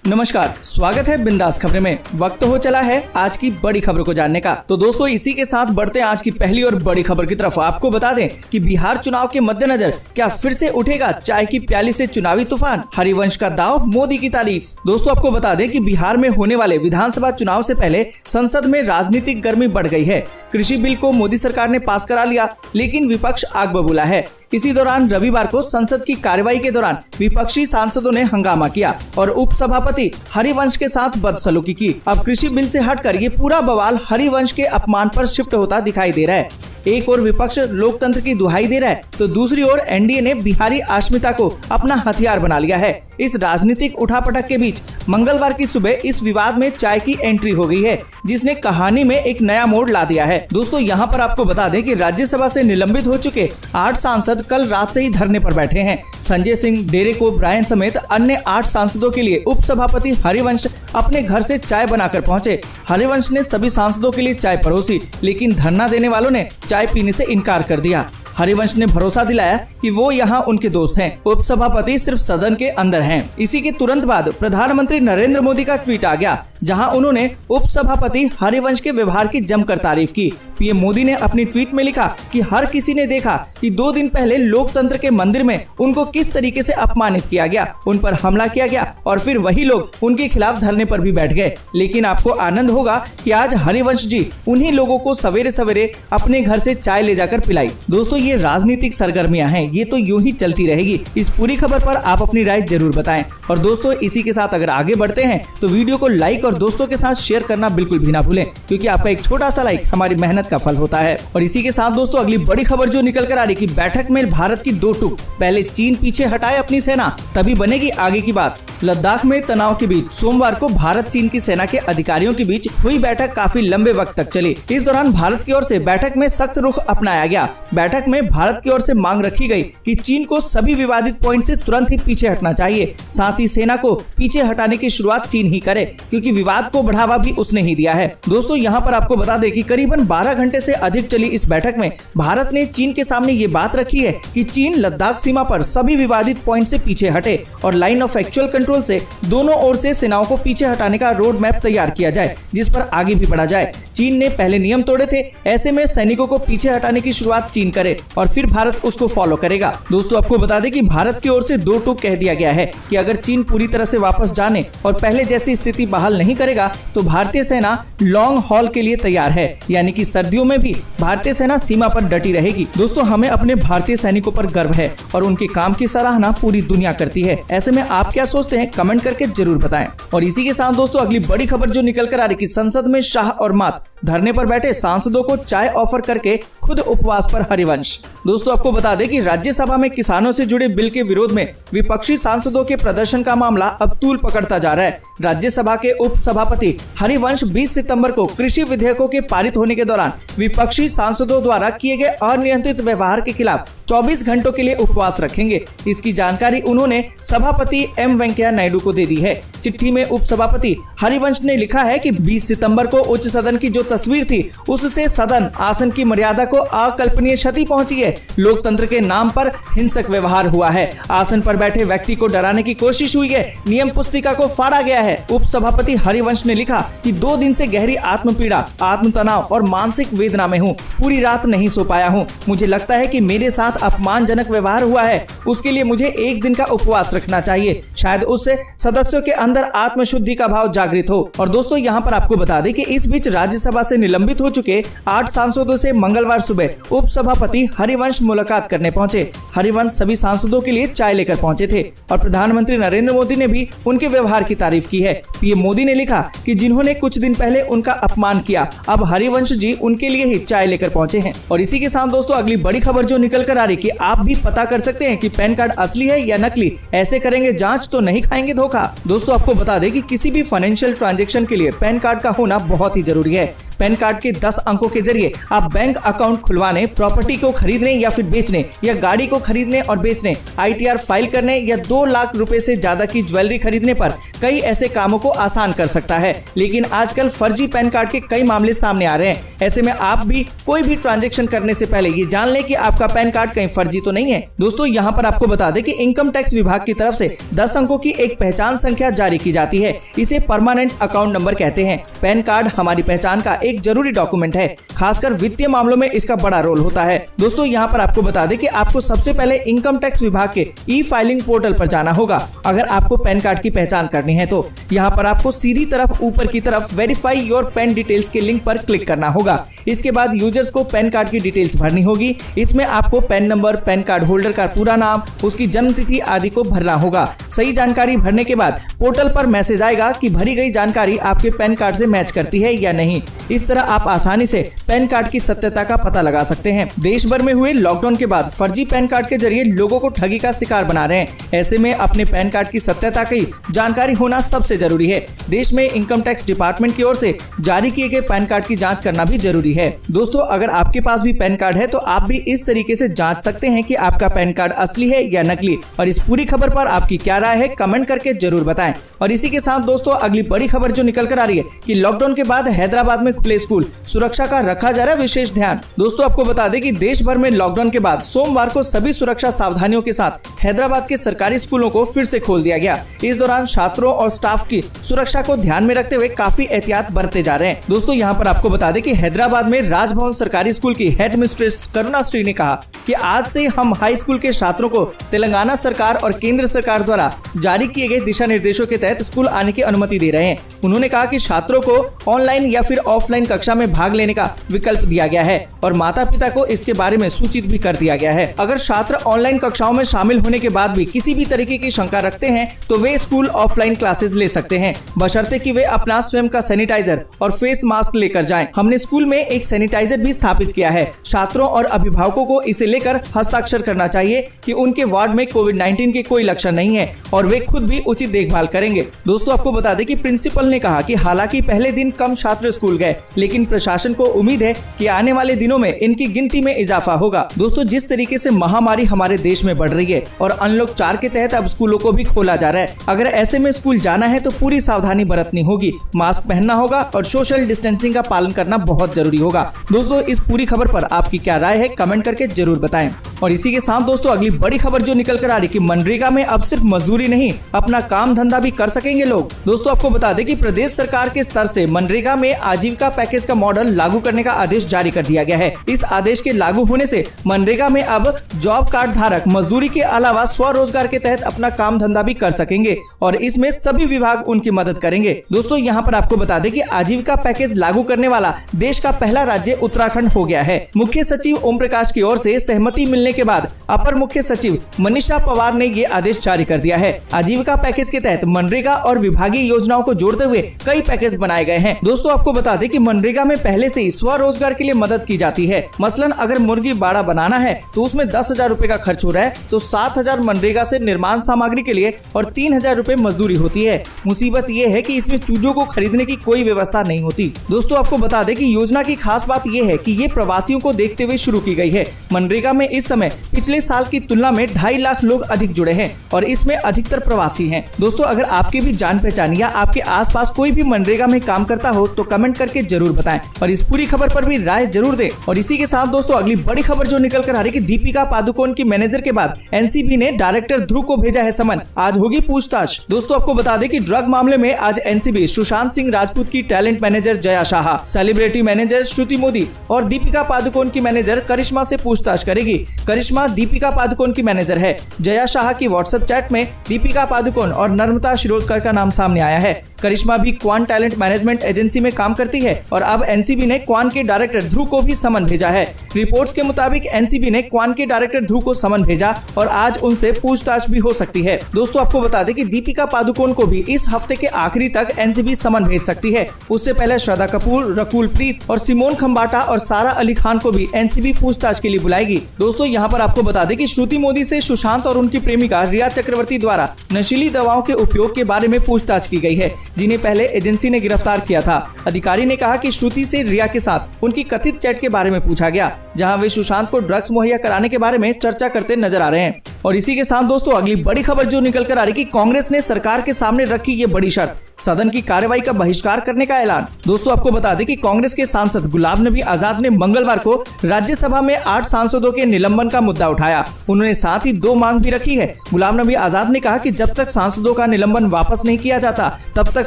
नमस्कार, स्वागत है बिंदास खबरें में। वक्त हो चला है आज की बड़ी खबरों को जानने का। तो दोस्तों, इसी के साथ बढ़ते हैं आज की पहली और बड़ी खबर की तरफ। आपको बता दें कि बिहार चुनाव के मद्देनजर क्या फिर से उठेगा चाय की प्याली से चुनावी तूफान। हरिवंश का दाव, मोदी की तारीफ। दोस्तों, आपको बता दें कि बिहार में होने वाले विधानसभा चुनाव से पहले संसद में राजनीतिक गर्मी बढ़ गई है। कृषि बिल को मोदी सरकार ने पास करा लिया, लेकिन विपक्ष आग बबूला है। इसी दौरान रविवार को संसद की कार्यवाही के दौरान विपक्षी सांसदों ने हंगामा किया और उपसभापति हरिवंश के साथ बदसलूकी की। अब कृषि बिल से हटकर ये पूरा बवाल हरिवंश के अपमान पर शिफ्ट होता दिखाई दे रहा है। एक और विपक्ष लोकतंत्र की दुहाई दे रहा है, तो दूसरी ओर एनडीए ने बिहारी अस्मिता को अपना हथियार बना लिया है। इस राजनीतिक उठापटक के बीच मंगलवार की सुबह इस विवाद में चाय की एंट्री हो गई है, जिसने कहानी में एक नया मोड़ ला दिया है। दोस्तों, यहाँ पर आपको बता दें कि राज्यसभा से निलंबित हो चुके 8 सांसद कल रात से ही धरने पर बैठे हैं। संजय सिंह, डेरेक ओ'ब्रायन समेत अन्य 8 सांसदों के लिए उपसभापति हरिवंश अपने घर से चाय बनाकर पहुंचे। हरिवंश ने सभी सांसदों के लिए चाय परोसी, लेकिन धरना देने वालों ने चाय पीने से इनकार कर दिया। हरिवंश ने भरोसा दिलाया कि वो यहाँ उनके दोस्त हैं। उपसभापति सिर्फ सदन के अंदर हैं। इसी के तुरंत बाद प्रधानमंत्री नरेंद्र मोदी का ट्वीट आ गया, जहां उन्होंने उपसभापति हरिवंश के व्यवहार की जमकर तारीफ की। पीएम मोदी ने अपनी ट्वीट में लिखा कि हर किसी ने देखा कि 2 दिन पहले लोकतंत्र के मंदिर में उनको किस तरीके से अपमानित किया गया, उन पर हमला किया गया और फिर वही लोग उनके खिलाफ धरने पर भी बैठ गए। लेकिन आपको आनंद होगा कि आज हरिवंश जी उन्हीं लोगों को सवेरे सवेरे अपने घर से चाय ले जाकर पिलाई। दोस्तों, ये राजनीतिक सरगर्मियां हैं, ये तो यूं ही चलती रहेगी। इस पूरी खबर पर आप अपनी राय जरूर बताएं। और दोस्तों, इसी के साथ अगर आगे बढ़ते हैं तो वीडियो को लाइक और दोस्तों के साथ शेयर करना बिल्कुल भी ना भूलें, क्योंकि आपका एक छोटा सा लाइक हमारी मेहनत का फल होता है। और इसी के साथ दोस्तों, अगली बड़ी खबर जो निकल कर आ रही कि बैठक में भारत की 2 टूक। पहले चीन पीछे हटाए अपनी सेना, तभी बनेगी आगे की बात। लद्दाख में तनाव के बीच सोमवार को भारत चीन की सेना के अधिकारियों के बीच हुई बैठक काफी लंबे वक्त तक चली। इस दौरान भारत की ओर से बैठक में सख्त रुख अपनाया गया। बैठक में भारत की ओर से मांग रखी गई कि चीन को सभी विवादित पॉइंट से तुरंत ही पीछे हटना चाहिए। साथ ही सेना को पीछे हटाने की शुरुआत चीन ही करे, क्योंकि विवाद को बढ़ावा भी उसने ही दिया है। दोस्तों, यहाँ पर आपको बता दें कि करीबन 12 घंटे से अधिक चली इस बैठक में भारत ने चीन के सामने ये बात रखी है कि चीन लद्दाख सीमा पर सभी विवादित पॉइंट से पीछे हटे और लाइन ऑफ एक्चुअल कंट्रोल से दोनों ओर से सेनाओं को पीछे हटाने का रोड मैप तैयार किया जाए, जिस पर आगे भी बढ़ा जाए। चीन ने पहले नियम तोड़े थे, ऐसे में सैनिकों को पीछे हटाने की शुरुआत चीन करे और फिर भारत उसको फॉलो करेगा। दोस्तों, आपको बता दें कि भारत की ओर से 2 टूक कह दिया गया है कि अगर चीन पूरी तरह से वापस जाने और पहले जैसी स्थिति बहाल नहीं करेगा तो भारतीय सेना लॉन्ग हॉल के लिए तैयार है, यानी कि सर्दियों में भी भारतीय सेना सीमा पर डटी रहेगी। दोस्तों, हमें अपने भारतीय सैनिकों पर गर्व है और उनके काम की सराहना पूरी दुनिया करती है। ऐसे में आप क्या सोचते हैं, कमेंट करके जरूर बताएं। और इसी के साथ दोस्तों, अगली बड़ी खबर जो निकल कर आ रही कि संसद में शाह और मात, धरने पर बैठे सांसदों को चाय ऑफर करके खुद उपवास पर हरिवंश। दोस्तों, आपको बता दें कि राज्यसभा में किसानों से जुड़े बिल के विरोध में विपक्षी सांसदों के प्रदर्शन का मामला अब तूल पकड़ता जा रहा है। राज्यसभा के उपसभापति हरिवंश 20 सितंबर को कृषि विधेयकों के पारित होने के दौरान विपक्षी सांसदों द्वारा किए गए अनियंत्रित व्यवहार के खिलाफ 24 घंटों के लिए उपवास रखेंगे। इसकी जानकारी उन्होंने सभापति एम वेंकैया नायडू को दे दी है। चिट्ठी में उपसभापति हरिवंश ने लिखा है कि 20 सितंबर को उच्च सदन की जो तस्वीर थी, उससे सदन आसन की मर्यादा को अकल्पनीय क्षति पहुंची है। लोकतंत्र के नाम पर हिंसक व्यवहार हुआ है। आसन पर बैठे व्यक्ति को डराने की कोशिश हुई है। नियम पुस्तिका को फाड़ा गया है। उपसभापति हरिवंश ने लिखा कि 2 दिन से गहरी आत्मपीड़ा, आत्मतनाव और मानसिक वेदना में हूँ। पूरी रात नहीं सो पाया हूँ। मुझे लगता है कि मेरे साथ अपमानजनक व्यवहार हुआ है, उसके लिए मुझे 1 दिन का उपवास रखना चाहिए। शायद उससे सदस्यों के अंदर आत्मशुद्धि का भाव जागृत हो। और दोस्तों, यहाँ पर आपको बता दें कि इस बीच राज्यसभा से निलंबित हो चुके 8 सांसदों से मंगलवार सुबह उपसभापति हरिवंश मुलाकात करने पहुंचे। हरिवंश सभी सांसदों के लिए चाय लेकर पहुंचे थे और प्रधानमंत्री नरेंद्र मोदी ने भी उनके व्यवहार की तारीफ की है। पीएम मोदी ने लिखा कि जिन्होंने कुछ दिन पहले उनका अपमान किया, अब हरिवंश जी उनके लिए ही चाय लेकर पहुंचे हैं। और इसी के साथ दोस्तों, अगली बड़ी खबर जो निकल कर आ रही कि आप भी पता कर सकते हैं कि पैन कार्ड असली है या नकली। ऐसे करेंगे जांच तो नहीं खाएंगे धोखा। दोस्तों, आपको बता दें कि किसी भी फाइनेंशियल ट्रांजैक्शन के लिए पैन कार्ड का होना बहुत ही जरूरी है। पैन कार्ड के 10 अंकों के जरिए आप बैंक अकाउंट खुलवाने, प्रॉपर्टी को खरीदने या फिर बेचने, या गाड़ी को खरीदने और बेचने, ITR फाइल करने या 2 लाख रुपए से ज्यादा की ज्वेलरी खरीदने पर कई ऐसे कामों को आसान कर सकता है। लेकिन आजकल फर्जी पैन कार्ड के कई मामले सामने आ रहे हैं। ऐसे में आप भी कोई भी ट्रांजैक्शन करने से पहले ये जान लें कि आपका पैन कार्ड कहीं फर्जी तो नहीं है। दोस्तों यहाँ पर आपको बता दें कि इनकम टैक्स विभाग की तरफ से 10 अंकों की एक पहचान संख्या जारी की जाती है। इसे परमानेंट अकाउंट नंबर कहते हैं। पैन कार्ड हमारी पहचान का एक जरूरी डॉक्यूमेंट है। खासकर वित्तीय मामलों में इसका बड़ा रोल होता है। दोस्तों यहाँ पर आपको बता दें कि आपको सबसे पहले इनकम टैक्स विभाग के ई-फाइलिंग पोर्टल पर जाना होगा। अगर आपको पैन कार्ड की पहचान करनी है तो यहाँ पर आपको सीधी तरफ ऊपर की तरफ वेरीफाई योर पैन डिटेल्स के लिंक पर क्लिक करना होगा। इसके बाद यूजर्स को पैन कार्ड की डिटेल्स भरनी होगी। इसमें आपको pan number, pan card holder का पूरा नाम, उसकी जन्म तिथि आदि को भरना होगा। सही जानकारी भरने के बाद पोर्टल पर मैसेज आएगा कि भरी गई जानकारी आपके पैन कार्ड से मैच करती है या नहीं। इस तरह आप आसानी से पैन कार्ड की सत्यता का पता लगा सकते हैं। देश भर में हुए लॉकडाउन के बाद फर्जी पैन कार्ड के जरिए लोगों को ठगी का शिकार बना रहे हैं। ऐसे में अपने पैन कार्ड की सत्यता की जानकारी होना सबसे जरूरी है। देश में इनकम टैक्स डिपार्टमेंट की ओर से जारी किए गए पैन कार्ड की जांच करना भी जरूरी है। दोस्तों अगर आपके पास भी पैन कार्ड है तो आप भी इस तरीके से जांच सकते हैं कि आपका पैन कार्ड असली है या नकली। और इस पूरी खबर पर आपकी क्या राय है कमेंट करके जरूर बताएं। और इसी के साथ दोस्तों अगली बड़ी खबर जो निकल कर आ रही है कि लॉकडाउन के बाद हैदराबाद में खुले स्कूल, सुरक्षा का रखा जा रहा है विशेष ध्यान। दोस्तों आपको बता दें कि देश भर में लॉकडाउन के बाद सोमवार को सभी सुरक्षा सावधानियों के साथ हैदराबाद के सरकारी स्कूलों को फिर से खोल दिया गया। इस दौरान छात्रों और स्टाफ की सुरक्षा को ध्यान में रखते हुए काफी एहतियात बरते जा रहे हैं। दोस्तों यहाँ पर आपको बता दें कि हैदराबाद में राजभवन सरकारी स्कूल की हेड मिस्ट्रेस करुणा श्री ने कहा कि आज से हम हाई स्कूल के छात्रों को तेलंगाना सरकार और केंद्र सरकार द्वारा जारी किए गए दिशा निर्देशों के तहत स्कूल आने की अनुमति दे रहे हैं। उन्होंने कहा कि छात्रों को ऑनलाइन या फिर ऑफलाइन कक्षा में भाग लेने का विकल्प दिया गया है और माता पिता को इसके बारे में सूचित भी कर दिया गया है। अगर छात्र ऑनलाइन कक्षाओं में शामिल होने के बाद भी किसी भी तरीके की शंका रखते हैं तो वे स्कूल ऑफलाइन क्लासेस ले सकते हैं, बशर्ते कि वे अपना स्वयं का सैनिटाइजर और फेस मास्क लेकर जाएं। हमने स्कूल में एक सैनिटाइजर भी स्थापित किया है। छात्रों और अभिभावकों को इसे लेकर हस्ताक्षर करना चाहिए कि उनके वार्ड में कोविड-19 के कोई लक्षण नहीं है और वे खुद भी उचित देखभाल करेंगे। दोस्तों आपको बता दें कि प्रिंसिपल ने कहा कि हालांकि पहले दिन कम छात्र स्कूल गए, लेकिन प्रशासन को उम्मीद है कि आने वाले दिनों में इनकी गिनती में इजाफा होगा। दोस्तों जिस तरीके से महामारी हमारे देश में बढ़ रही है और अनलॉक 4 के तहत अब स्कूलों को भी खोला जा रहा है, अगर ऐसे में स्कूल जाना है तो पूरी सावधानी बरतनी होगी, मास्क पहनना होगा और सोशल डिस्टेंसिंग का पालन करना बहुत जरूरी होगा। दोस्तों इस पूरी खबर पर आपकी क्या राय है कमेंट करके जरूर बताएं। और इसी के साथ दोस्तों अगली बड़ी खबर जो निकल कर आ रही कि मनरेगा में अब सिर्फ मजदूरी नहीं अपना काम धंधा भी कर सकेंगे लोग। दोस्तों आपको बता दें कि प्रदेश सरकार के स्तर से मनरेगा में आजीविका पैकेज का मॉडल लागू करने का आदेश जारी कर दिया गया है। इस आदेश के लागू होने से मनरेगा में अब जॉब कार्ड धारक मजदूरी के अलावा स्वरोजगार के तहत अपना काम धंधा भी कर सकेंगे और इसमें सभी विभाग उनकी मदद करेंगे। दोस्तों यहाँ पर आपको बता दें कि आजीविका पैकेज लागू करने वाला देश का पहला राज्य उत्तराखंड हो गया है। मुख्य सचिव ओम प्रकाश की ओर से सहमति मिलने के बाद अपर मुख्य सचिव मनीषा पवार ने ये आदेश जारी कर दिया है। आजीविका पैकेज के तहत मनरेगा और विभागीय योजनाओं को जोड़ते हुए कई पैकेज बनाए गए हैं। दोस्तों आपको बता दें कि मनरेगा में पहले से ही स्वरोजगार के लिए मदद की जाती है। मसलन अगर मुर्गी बाड़ा बनाना है तो उसमें 10,000 रूपए का खर्च हो रहा है तो 7,000 मनरेगा से निर्माण सामग्री के लिए और 3,000 रूपए मजदूरी होती है। मुसीबत ये है कि इसमें चूजों को खरीदने की कोई व्यवस्था नहीं होती। दोस्तों आपको बता दें कि योजना की खास बात ये है कि ये प्रवासियों को देखते हुए शुरू की गई है। मनरेगा में इस समय पिछले साल की तुलना में 2.5 लाख लोग अधिक जुड़े हैं और इसमें अधिकतर प्रवासी हैं। दोस्तों अगर आपके भी जान पहचान या आपके आसपास कोई भी मनरेगा में काम करता हो तो कमेंट करके जरूर बताएं और इस पूरी खबर पर भी राय जरूर दें। और इसी के साथ दोस्तों अगली बड़ी खबर जो निकल कर आ रही कि दीपिका पादुकोण की मैनेजर के बाद एनसीबी ने डायरेक्टर ध्रुव को भेजा है समन, आज होगी पूछताछ। दोस्तों आपको बता दें कि ड्रग मामले में आज एनसीबी सुशांत सिंह राजपूत की talent manager Jaya Shah, celebrity manager Shruti Modi और दीपिका पादुकोण की मैनेजर करिश्मा से पूछताछ करेगी। करिश्मा दीपिका पादुकोण की मैनेजर है। जया शाह की व्हाट्सएप चैट में दीपिका पादुकोण और नर्मदा शिरोडकर का नाम सामने आया है। करिश्मा भी क्वान टैलेंट मैनेजमेंट एजेंसी में काम करती है और अब एनसीबी ने क्वान के डायरेक्टर ध्रुव को भी समन भेजा है। रिपोर्ट्स के मुताबिक एनसीबी ने क्वान के डायरेक्टर ध्रुव को समन भेजा और आज उनसे पूछताछ भी हो सकती है। दोस्तों आपको बता दें कि दीपिका पादुकोण को भी इस हफ्ते के आखिरी तक एनसीबी समन भेज सकती है। उससे पहले श्रद्धा कपूर, रकुल प्रीत और सिमोन खम्बाटा और सारा अली खान को भी एनसीबी पूछताछ के लिए बुलाएगी। दोस्तों यहाँ पर आपको बता दें कि श्रुति मोदी से सुशांत और उनकी प्रेमिका रिया चक्रवर्ती द्वारा नशीली दवाओं के उपयोग के बारे में पूछताछ की गई है, जिन्हें पहले एजेंसी ने गिरफ्तार किया था। अधिकारी ने कहा कहा कि श्रुति से रिया के साथ उनकी कथित चैट के बारे में पूछा गया, जहां वे सुशांत को ड्रग्स मुहैया कराने के बारे में चर्चा करते नजर आ रहे हैं। और इसी के साथ दोस्तों अगली बड़ी खबर जो निकल कर आ रही कि कांग्रेस ने सरकार के सामने रखी ये बड़ी शर्त, सदन की कार्यवाही का बहिष्कार करने का ऐलान। दोस्तों आपको बता दें कि कांग्रेस के सांसद गुलाम नबी आजाद ने मंगलवार को राज्यसभा में 8 सांसदों के निलंबन का मुद्दा उठाया। उन्होंने साथ ही 2 मांग भी रखी है। गुलाम नबी आजाद ने कहा कि जब तक सांसदों का निलंबन वापस नहीं किया जाता तब तक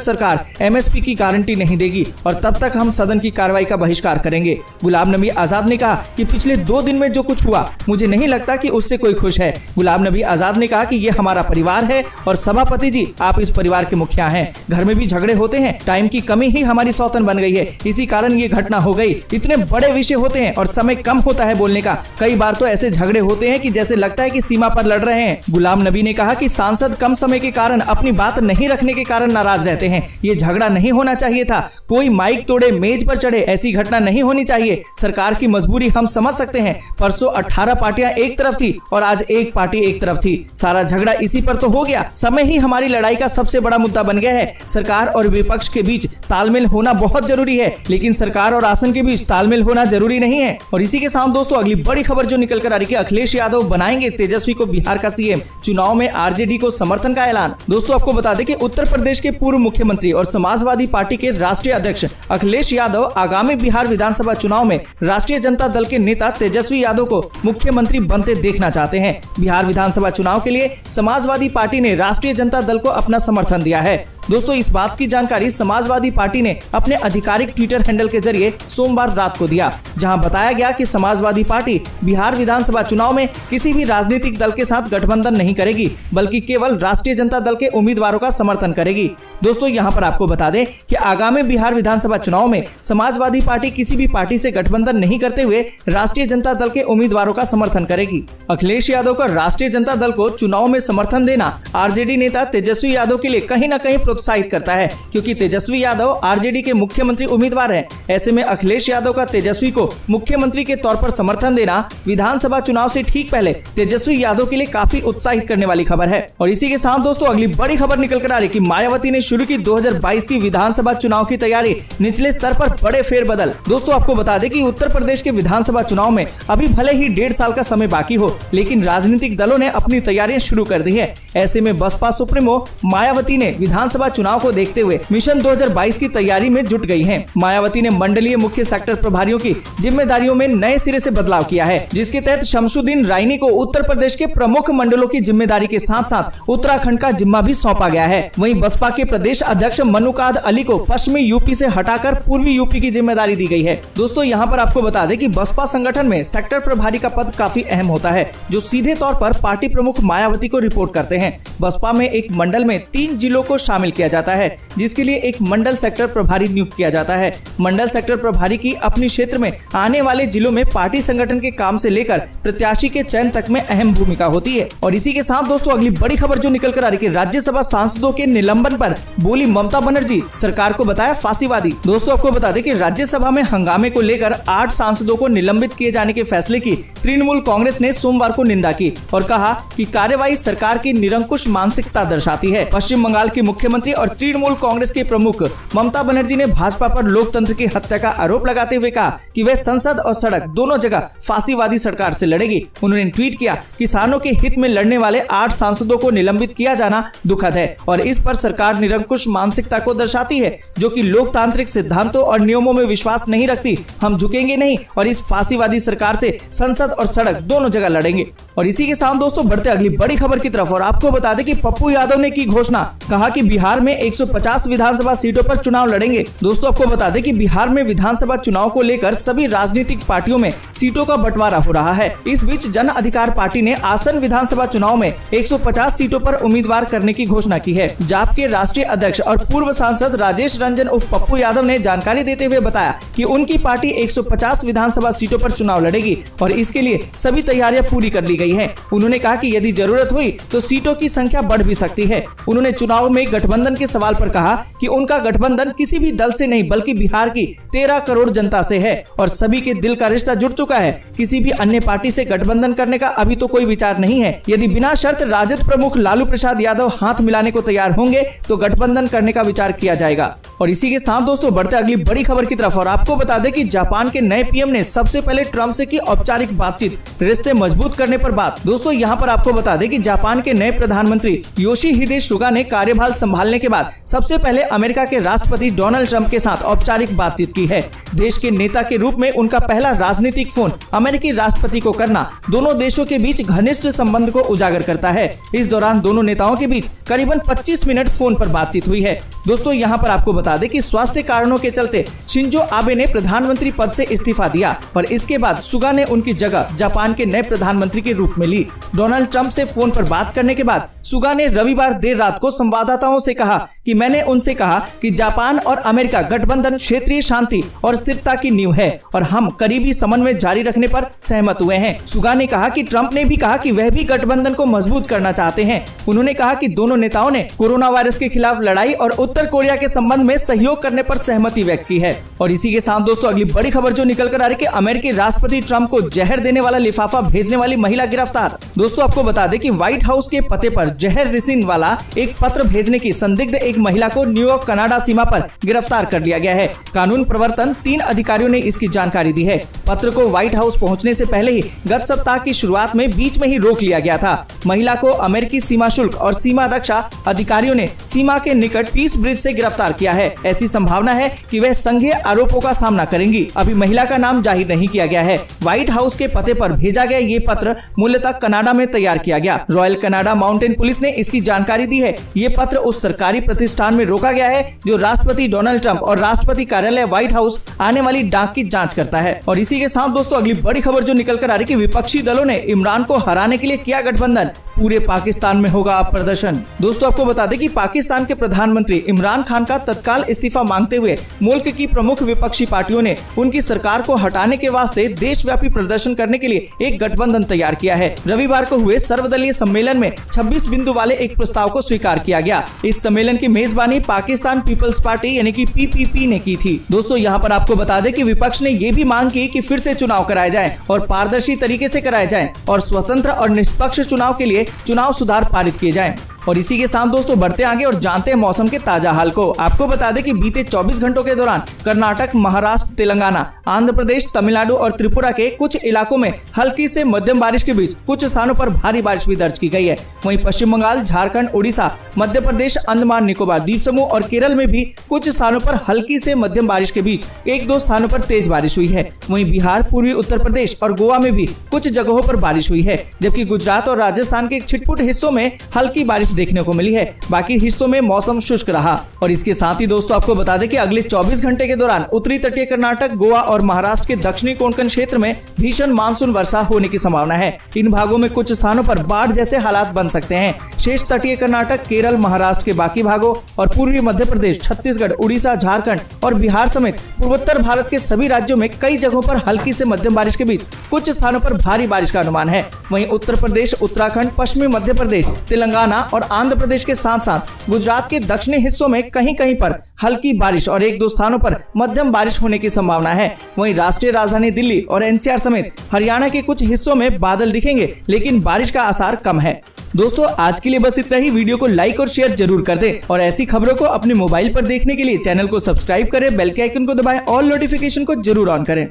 सरकार एमएसपी की गारंटी नहीं देगी और तब तक हम सदन की कार्रवाई का बहिष्कार करेंगे। गुलाम नबी आजाद ने कहा कि पिछले 2 दिन में जो कुछ हुआ मुझे नहीं लगता कि उससे कोई खुश है। गुलाम नबी आजाद ने कहा कि ये हमारा परिवार है और सभापति जी आप इस परिवार के मुखिया हैं। घर में भी झगड़े होते हैं, टाइम की कमी ही हमारी सौतन बन गई है, इसी कारण ये घटना हो गई। इतने बड़े विषय होते हैं और समय कम होता है बोलने का। कई बार तो ऐसे झगड़े होते हैं कि जैसे लगता है कि सीमा पर लड़ रहे हैं। गुलाम नबी ने कहा कि सांसद कम समय के कारण अपनी बात नहीं रखने के कारण नाराज रहते हैं। ये झगड़ा नहीं होना चाहिए था। कोई माइक तोड़े मेज पर चढ़े ऐसी घटना नहीं होनी चाहिए। सरकार की मजबूरी हम समझ सकते हैं। परसों 18 पार्टियां एक तरफ थी और आज एक पार्टी एक तरफ थी। सारा झगड़ा इसी पर तो हो गया। समय ही हमारी लड़ाई का सबसे बड़ा मुद्दा बन गया है। सरकार और विपक्ष के बीच तालमेल होना बहुत जरूरी है, लेकिन सरकार और आसन के बीच तालमेल होना जरूरी नहीं है। और इसी के साथ दोस्तों अगली बड़ी खबर जो निकल कर आ रही है, अखिलेश यादव बनाएंगे तेजस्वी को बिहार का सीएम, चुनाव में आरजेडी को समर्थन का ऐलान। दोस्तों आपको बता दें कि उत्तर प्रदेश के पूर्व मुख्यमंत्री और समाजवादी पार्टी के राष्ट्रीय अध्यक्ष अखिलेश यादव आगामी बिहार विधानसभा चुनाव में राष्ट्रीय जनता दल के नेता तेजस्वी यादव को मुख्यमंत्री बनते देखना चाहते हैं। बिहार विधानसभा चुनाव के लिए समाजवादी पार्टी ने राष्ट्रीय जनता दल को अपना समर्थन दिया है। दोस्तों इस बात की जानकारी समाजवादी पार्टी ने अपने आधिकारिक ट्विटर हैंडल के जरिए सोमवार रात को दिया, जहां बताया गया कि समाजवादी पार्टी बिहार विधानसभा चुनाव में किसी भी राजनीतिक दल के साथ गठबंधन नहीं करेगी, बल्कि केवल राष्ट्रीय जनता दल के उम्मीदवारों का समर्थन करेगी। दोस्तों यहां पर आपको बता दें कि आगामी बिहार विधानसभा चुनाव में समाजवादी पार्टी किसी भी पार्टी से गठबंधन नहीं करते हुए राष्ट्रीय जनता दल के उम्मीदवारों का समर्थन करेगी। अखिलेश यादव का राष्ट्रीय जनता दल को चुनाव में समर्थन देना आरजेडी नेता तेजस्वी यादव के लिए कहीं न कहीं प्रोत्साहित करता है, क्योंकि तेजस्वी यादव आरजेडी के मुख्यमंत्री उम्मीदवार हैं। ऐसे में अखिलेश यादव का तेजस्वी को मुख्यमंत्री के तौर पर समर्थन देना विधानसभा चुनाव से ठीक पहले तेजस्वी यादव के लिए काफी उत्साहित करने वाली खबर है। और इसी के साथ दोस्तों अगली बड़ी खबर निकल कर आ रही कि मायावती ने शुरू की 2022 की विधानसभा चुनाव की तैयारी, निचले स्तर पर बड़े फेरबदल। दोस्तों आपको बता दें कि उत्तर प्रदेश के विधानसभा चुनाव में अभी भले ही 1.5 साल का समय बाकी हो, लेकिन राजनीतिक दलों ने अपनी तैयारियां शुरू कर दी है। ऐसे में बसपा सुप्रीमो मायावती ने विधानसभा चुनाव को देखते हुए मिशन 2022 की तैयारी में जुट गई हैं। मायावती ने मंडलीय मुख्य सेक्टर प्रभारियों की जिम्मेदारियों में नए सिरे से बदलाव किया है, जिसके तहत शमशुद्दीन राइनी को उत्तर प्रदेश के प्रमुख मंडलों की जिम्मेदारी के साथ साथ उत्तराखंड का जिम्मा भी सौंपा गया है। वहीं बसपा के प्रदेश अध्यक्ष मनुकाद अली को पश्चिमी यूपी से हटाकर पूर्वी यूपी की जिम्मेदारी दी गई है। दोस्तों यहाँ पर आपको बता दें कि बसपा संगठन में सेक्टर प्रभारी का पद काफी अहम होता है, जो सीधे तौर पर पार्टी प्रमुख मायावती को रिपोर्ट करते हैं। बसपा में एक मंडल में 3 जिलों को शामिल किया जाता है, जिसके लिए एक मंडल सेक्टर प्रभारी नियुक्त किया जाता है। मंडल सेक्टर प्रभारी की अपने क्षेत्र में आने वाले जिलों में पार्टी संगठन के काम से लेकर प्रत्याशी के चयन तक में अहम भूमिका होती है। और इसी के साथ दोस्तों अगली बड़ी खबर जो निकल कर आ रही है, राज्यसभा सांसदों के निलंबन पर बोली ममता बनर्जी, सरकार को बताया फांसीवादी। दोस्तों आपको बता दें कि राज्यसभा में हंगामे को लेकर 8 सांसदों को निलंबित किए जाने के फैसले की तृणमूल कांग्रेस ने सोमवार को निंदा की और कहा कि कार्यवाही सरकार की निरंकुश मानसिकता दर्शाती है। पश्चिम बंगाल की मुख्यमंत्री और तृणमूल कांग्रेस के प्रमुख ममता बनर्जी ने भाजपा पर लोकतंत्र की हत्या का आरोप लगाते हुए कहा कि वे संसद और सड़क दोनों जगह फांसीवादी सरकार से लड़ेगी। उन्होंने ट्वीट किया, किसानों के हित में लड़ने वाले 8 सांसदों को निलंबित किया जाना दुखद है और इस पर सरकार निरंकुश मानसिकता को दर्शाती है, जो कि लोकतांत्रिक सिद्धांतों और नियमों में विश्वास नहीं रखती। हम झुकेंगे नहीं और इस फांसीवादी सरकार से संसद और सड़क दोनों जगह लड़ेंगे। और इसी के साथ दोस्तों बढ़ते अगली बड़ी खबर की तरफ और आपको बता दें कि पप्पू यादव ने की घोषणा, कहा कि बिहार में 150 विधानसभा सीटों पर चुनाव लड़ेंगे। दोस्तों आपको बता दें कि बिहार में विधानसभा चुनाव को लेकर सभी राजनीतिक पार्टियों में सीटों का बंटवारा हो रहा है। इस बीच जन अधिकार पार्टी ने आसन विधानसभा चुनाव में 150 सीटों पर उम्मीदवार करने की घोषणा की है। जाप के राष्ट्रीय अध्यक्ष और पूर्व सांसद राजेश रंजन उर्फ पप्पू यादव ने जानकारी देते हुए बताया कि उनकी पार्टी 150 विधानसभा सीटों पर चुनाव लड़ेगी और इसके लिए सभी तैयारियां पूरी कर ली गई हैं। उन्होंने कहा कि यदि जरूरत हुई तो सीटों की संख्या बढ़ भी सकती है। उन्होंने चुनाव में गठबंधन के सवाल पर कहा कि उनका गठबंधन किसी भी दल से नहीं बल्कि बिहार की 13 करोड़ जनता से है और सभी के दिल का रिश्ता जुड़ चुका है। किसी भी अन्य पार्टी से गठबंधन करने का अभी तो कोई विचार नहीं है। यदि बिना शर्त राजद प्रमुख लालू प्रसाद यादव हाथ मिलाने को तैयार होंगे तो गठबंधन करने का विचार किया जाएगा। और इसी के साथ दोस्तों बढ़ते अगली बड़ी खबर की तरफ और आपको बता दें कि जापान के नए पीएम ने सबसे पहले ट्रंप से की औपचारिक बातचीत, रिश्ते मजबूत करने पर बात। दोस्तों यहाँ पर आपको बता दें कि जापान के नए प्रधानमंत्री योशिहिदे सुगा ने कार्यभार संभालने के बाद सबसे पहले अमेरिका के राष्ट्रपति डोनाल्ड ट्रंप के साथ औपचारिक बातचीत की है। देश के नेता के रूप में उनका पहला राजनीतिक फोन अमेरिकी राष्ट्रपति को करना दोनों देशों के बीच घनिष्ठ संबंध को उजागर करता है। इस दौरान दोनों नेताओं के बीच करीबन 25 मिनट फोन पर बातचीत हुई है। दोस्तों यहाँ पर आपको बता दें कि स्वास्थ्य कारणों के चलते शिंजो आबे ने प्रधानमंत्री पद से इस्तीफा दिया और इसके बाद सुगा ने उनकी जगह जापान के नए प्रधानमंत्री के रूप में ली। डोनाल्ड ट्रंप से फोन पर बात करने के बाद सुगा ने रविवार देर रात को संवाददाताओं से कहा कि मैंने उनसे कहा कि जापान और अमेरिका गठबंधन क्षेत्रीय शांति और स्थिरता की नींव है और हम करीबी समन्वय जारी रखने पर सहमत हुए हैं। सुगा ने कहा कि ट्रंप ने भी कहा कि वह भी गठबंधन को मजबूत करना चाहते हैं। उन्होंने कहा कि दोनों नेताओं ने कोरोना वायरस के खिलाफ लड़ाई और उत्तर कोरिया के संबंध में सहयोग करने पर सहमति व्यक्त की है। और इसी के साथ दोस्तों अगली बड़ी खबर जो निकल कर आ रही है कि अमेरिकी राष्ट्रपति ट्रंप को जहर देने वाला लिफाफा भेजने वाली महिला गिरफ्तार। दोस्तों आपको बता दें कि व्हाइट हाउस के पते पर जहर रिसिन वाला एक पत्र भेजने की संदिग्ध एक महिला को न्यूयॉर्क कनाडा सीमा पर गिरफ्तार कर लिया गया है। कानून प्रवर्तन 3 अधिकारियों ने इसकी जानकारी दी है। पत्र को व्हाइट हाउस पहुंचने से पहले ही गत सप्ताह की शुरुआत में बीच में ही रोक लिया गया था। महिला को अमेरिकी सीमा शुल्क और सीमा रक्षा अधिकारियों ने सीमा के निकट पीस ब्रिज से गिरफ्तार किया है। ऐसी संभावना है कि वह संघीय आरोपों का सामना करेंगी। अभी महिला का नाम जाहिर नहीं किया गया है। व्हाइट हाउस के पते पर भेजा गया ये पत्र मूलतः कनाडा में तैयार किया गया। रॉयल कनाडा माउंटेन पुलिस ने इसकी जानकारी दी है। ये पत्र उस सरकारी प्रतिष्ठान में रोका गया है जो राष्ट्रपति डोनाल्ड ट्रंप और राष्ट्रपति कार्यालय व्हाइट हाउस आने वाली डाक की जांच करता है। और इसी के साथ दोस्तों अगली बड़ी खबर जो निकल कर आ रही कि विपक्षी दलों ने इमरान को हराने के लिए किया गठबंधन, पूरे पाकिस्तान में होगा प्रदर्शन। दोस्तों आपको बता दें कि पाकिस्तान के प्रधानमंत्री इमरान खान का तत्काल इस्तीफा मांगते हुए मुल्क की प्रमुख विपक्षी पार्टियों ने उनकी सरकार को हटाने के वास्ते देशव्यापी प्रदर्शन करने के लिए एक गठबंधन तैयार किया है। रविवार को हुए सर्वदलीय सम्मेलन में 26 बिंदु वाले एक प्रस्ताव को स्वीकार किया गया। इस सम्मेलन की मेजबानी पाकिस्तान पीपल्स पार्टी यानी कि PPP ने की थी। दोस्तों यहाँ पर आपको बता दें कि विपक्ष ने ये भी मांग की कि फिर से चुनाव कराए जाएं और पारदर्शी तरीके से कराए जाएं और स्वतंत्र और निष्पक्ष चुनाव के लिए चुनाव सुधार पारित किए जाएं। और इसी के साथ दोस्तों बढ़ते आगे और जानते हैं मौसम के ताजा हाल को। आपको बता दें कि बीते 24 घंटों के दौरान कर्नाटक, महाराष्ट्र, तेलंगाना, आंध्र प्रदेश, तमिलनाडु और त्रिपुरा के कुछ इलाकों में हल्की से मध्यम बारिश के बीच कुछ स्थानों पर भारी बारिश भी दर्ज की गई है। वहीं पश्चिम बंगाल, झारखंड, उड़ीसा, मध्य प्रदेश, अंडमान निकोबार द्वीप समूह और केरल में भी कुछ स्थानों पर हल्की से मध्यम बारिश के बीच 1-2 स्थानों पर तेज बारिश हुई है। वहीं बिहार, पूर्वी उत्तर प्रदेश और गोवा में भी कुछ जगहों पर बारिश हुई है, जबकि गुजरात और राजस्थान के छिटपुट हिस्सों में हल्की बारिश देखने को मिली है। बाकी हिस्सों में मौसम शुष्क रहा। और इसके साथ ही दोस्तों आपको बता दें कि अगले 24 घंटे के दौरान उत्तरी तटीय कर्नाटक, गोवा और महाराष्ट्र के दक्षिणी कोंकण क्षेत्र में भीषण मानसून वर्षा होने की संभावना है। इन भागों में कुछ स्थानों पर बाढ़ जैसे हालात बन सकते हैं। शेष तटीय कर्नाटक, केरल, महाराष्ट्र के बाकी भागों और पूर्वी मध्य प्रदेश, छत्तीसगढ़, उड़ीसा, झारखंड और बिहार समेत पूर्वोत्तर भारत के सभी राज्यों में कई जगहों पर हल्की से मध्यम बारिश के बीच कुछ स्थानों पर भारी बारिश का अनुमान है। वहीं उत्तर प्रदेश, उत्तराखंड, पश्चिमी मध्य प्रदेश, तेलंगाना और आंध्र प्रदेश के साथ साथ गुजरात के दक्षिणी हिस्सों में कहीं कहीं पर हल्की बारिश और 1-2 स्थानों पर मध्यम बारिश होने की संभावना है। वहीं राष्ट्रीय राजधानी दिल्ली और NCR समेत हरियाणा के कुछ हिस्सों में बादल दिखेंगे, लेकिन बारिश का आसार कम है। दोस्तों आज के लिए बस इतना ही। वीडियो को लाइक और शेयर जरूर कर दें और ऐसी खबरों को अपने मोबाइल पर देखने के लिए चैनल को सब्सक्राइब करें, बेल के आइकन को दबाएं और नोटिफिकेशन को जरूर ऑन करें।